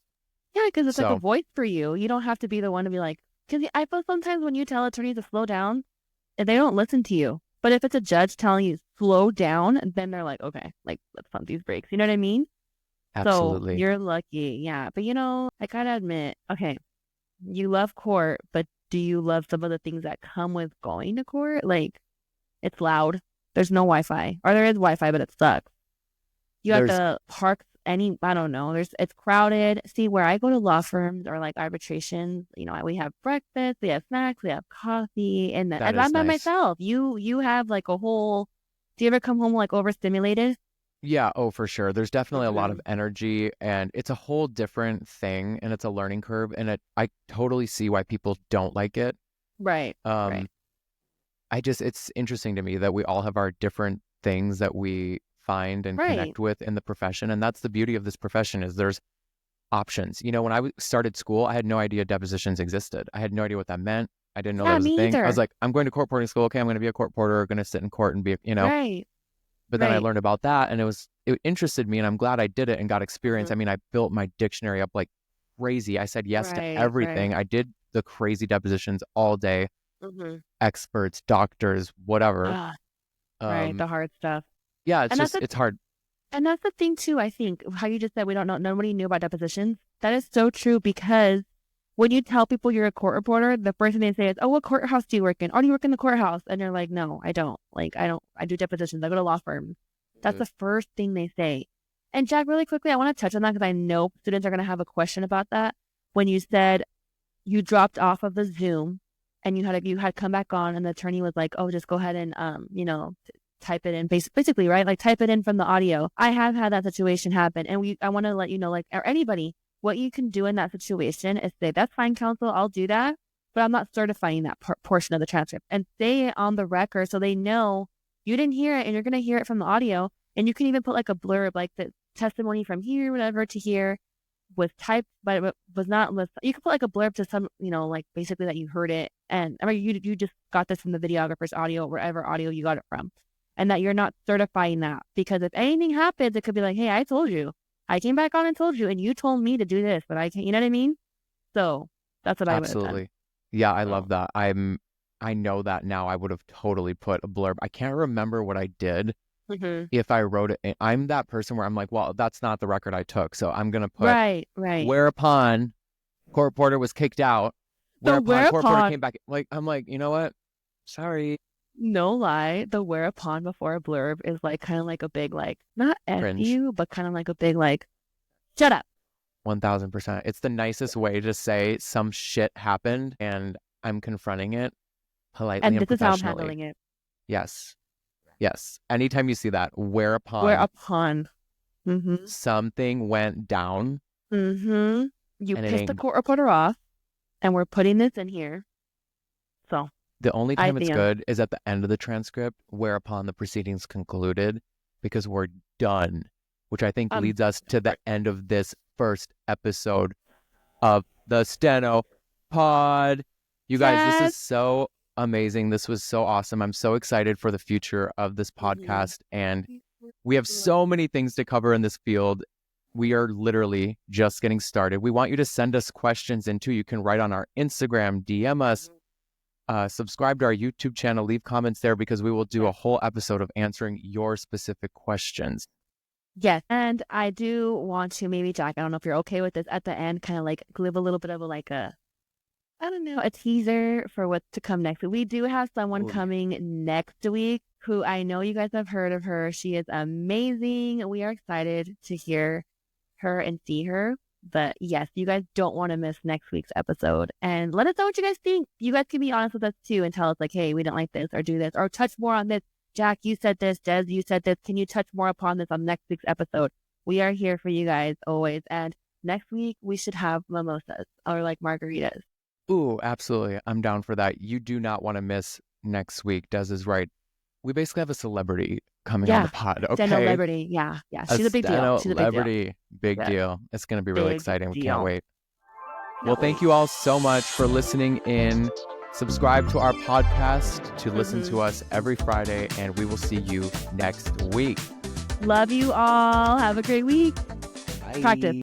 Yeah, because it's like a voice for you. You don't have to be the one to be like, because I feel sometimes when you tell attorneys to slow down, they don't listen to you. But if it's a judge telling you slow down, then they're like, okay, like let's pump these brakes. You know what I mean? Absolutely. So you're lucky. Yeah. But I gotta admit, okay, you love court, but do you love some of the things that come with going to court? Like, it's loud. There's no Wi-Fi. Or there is Wi-Fi, but it sucks. You have to park I don't know. It's crowded. See, where I go to law firms or like arbitration, we have breakfast, we have snacks, we have coffee, and I'm by myself. You have like a whole. Do you ever come home like overstimulated? Yeah. Oh, for sure. There's definitely a lot of energy, and it's a whole different thing, and it's a learning curve, and I totally see why people don't like it. Right. Right. It's interesting to me that we all have our different things that we find and connect with in the profession. And that's the beauty of this profession is there's options. When I started school, I had no idea depositions existed. I had no idea what that meant. I didn't know that was a thing. Either. I was like, I'm going to court reporting school. Okay, I'm going to be a court reporter, going to sit in court and be, Right. But then I learned about that and it interested me and I'm glad I did it and got experience. I mean, I built my dictionary up like crazy. I said yes to everything. I did the crazy depositions all day. Experts, doctors, whatever. Right. The hard stuff. Yeah, it's hard. And that's the thing too, I think, how you just said we don't know, nobody knew about depositions. That is so true because when you tell people you're a court reporter, the first thing they say is, oh, what courthouse do you work in? Oh, do you work in the courthouse? And you're like, no, I don't. I do depositions. I go to law firms. That's the first thing they say. And Jack, really quickly, I want to touch on that because I know students are going to have a question about that. When you said you dropped off of the Zoom and you had come back on and the attorney was like, oh, just go ahead and, type it in basically, right? Like type it in from the audio. I have had that situation happen. And I want to let you know, like, or anybody, what you can do in that situation is say, that's fine, counsel, I'll do that. But I'm not certifying that portion of the transcript and say it on the record so they know you didn't hear it and you're going to hear it from the audio. And you can even put like a blurb, like the testimony from here, whatever, to here was typed, but it was not. You could put like a blurb to some, like basically that you heard it. And I mean, you just got this from the videographer's audio, wherever audio you got it from. And that you're not certifying that because if anything happens, it could be like, hey, I told you. I came back on and told you, and you told me to do this, but I can't, you know what I mean? So that's what I would have done. Absolutely. Yeah, I love that. I know that now. I would have totally put a blurb. I can't remember what I did if I wrote it. I'm that person where I'm like, well, that's not the record I took. So I'm going to put, right. Whereupon court reporter was kicked out. Whereupon court reporter came back. Like, I'm like, you know what? Sorry. No lie, the whereupon before a blurb is like kind of like a big like not F you, but kind of like a big like shut up. 1000%. It's the nicest way to say some shit happened and I'm confronting it politely and this is how I'm handling it. Yes. Anytime you see that whereupon something went down. You pissed the court reporter off, and we're putting this in here. So. The only time it's good is at the end of the transcript, whereupon the proceedings concluded, because we're done, which I think leads us to the end of this first episode of the Steno pod. You guys, this is so amazing. This was so awesome. I'm so excited for the future of this podcast, and we have so many things to cover in this field. We are literally just getting started. We want you to send us questions in too. You can write on our Instagram, DM us. Subscribe to our YouTube channel, leave comments there because we will do a whole episode of answering your specific questions. Yes. And I do want to maybe, Jack, I don't know if you're okay with this, at the end, kind of like give a little bit of a teaser for what's to come next. We do have someone coming next week who I know you guys have heard of her. She is amazing. We are excited to hear her and see her. But yes, you guys don't want to miss next week's episode. And let us know what you guys think. You guys can be honest with us too and tell us like, hey, we didn't like this or do this or touch more on this. Jack, you said this. Des, you said this. Can you touch more upon this on next week's episode? We are here for you guys always. And next week we should have mimosas or like margaritas. Ooh, absolutely. I'm down for that. You do not want to miss next week. Des is right. We basically have a celebrity coming on the pod. Okay. Steno Liberty. Yeah. She's a big deal. She's a big deal. It's going to be really exciting. We can't wait. Well, thank you all so much for listening in. Subscribe to our podcast to listen to us every Friday, and we will see you next week. Love you all. Have a great week. Bye. Practice.